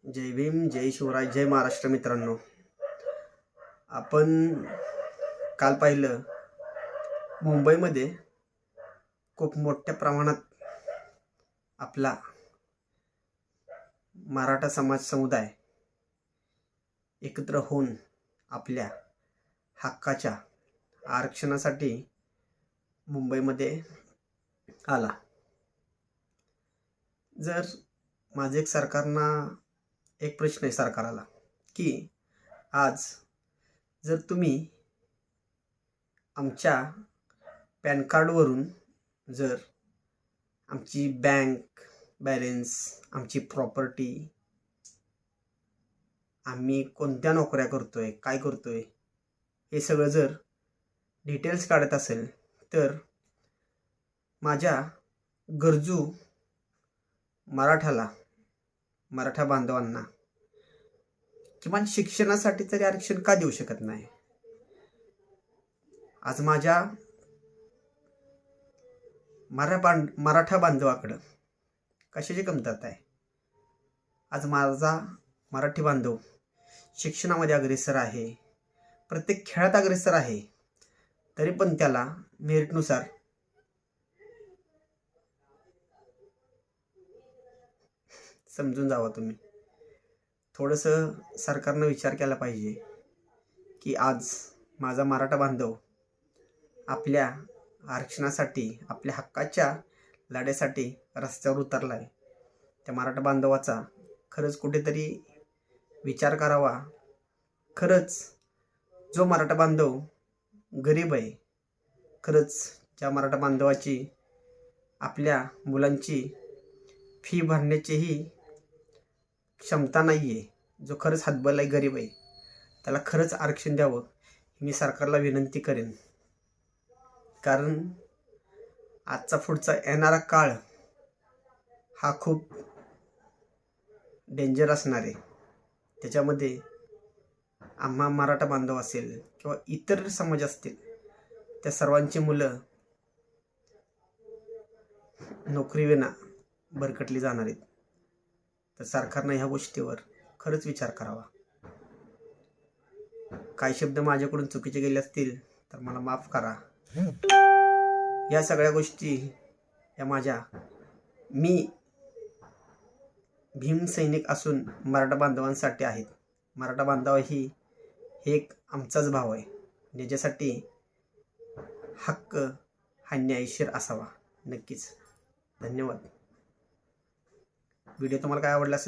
जय भीम, जय शिवराय, जय महाराष्ट्र. मित्रांनो, आपण काल पाहिलं मुंबईमध्ये खूप मोठ्या प्रमाणात आपला मराठा समाज समुदाय एकत्र होऊन आपल्या हक्काच्या आरक्षणासाठी मुंबईमध्ये आला. जर माझे एक प्रश्न आहे सरकारला की आज जर तुम्ही आमच्या पॅन कार्डवरून जर आमची बँक बॅलन्स, आमची प्रॉपर्टी, आम्ही कोणत्या नोकऱ्या करतोय, काय करतोय, हे सगळं जर डिटेल्स काढत असेल तर माझ्या गरजू मराठा बांधवांना किमान शिक्षणासाठी तरी आरक्षण का देऊ शकत नाही? आज माझ्या मराठा बांधवाकडं कशाची कमतरता आहे? आज माझा मराठी बांधव शिक्षणामध्ये अग्रेसर आहे, प्रत्येक खेळात अग्रेसर आहे, तरी पण त्याला मेरिटनुसार समजून जावा. तुम्ही थोडंसं सरकारनं विचार केला पाहिजे की आज माझा मराठा बांधव आपल्या आरक्षणासाठी, आपल्या हक्काच्या लढ्यासाठी रस्त्यावर उतरलाय. त्या मराठा बांधवाचा खरंच कुठेतरी विचार करावा. खरंच जो मराठा बांधव गरीब आहे, खरंच ज्या मराठा बांधवाची आपल्या मुलांची फी भरण्याचीही क्षमता नाही आहे, जो खरंच हातबल आहे, गरीब आहे, त्याला खरंच आरक्षण द्यावं मी सरकारला विनंती करेन. कारण आजचा पुढचा येणारा काळ हा खूप डेंजर असणार आहे. त्याच्यामध्ये आम्हा मराठा बांधव असेल किंवा इतर समाज असतील, त्या सर्वांची मुलं नोकरीविना भरकटली जाणार आहेत. तर सरकारनं ह्या गोष्टीवर खरंच विचार करावा. काही शब्द माझ्याकडून चुकीचे गेले असतील तर मला माफ करा. या सगळ्या गोष्टी मी भीम सैनिक असून मराठा बांधवांसाठी आहेत. मराठा बांधव हे एक आमचाच भाव आहे, ज्याच्यासाठी हक्क हा न्यायशीर असावा. नक्कीच. धन्यवाद. व्हिडिओ तुम्हाला काय आवडला असेल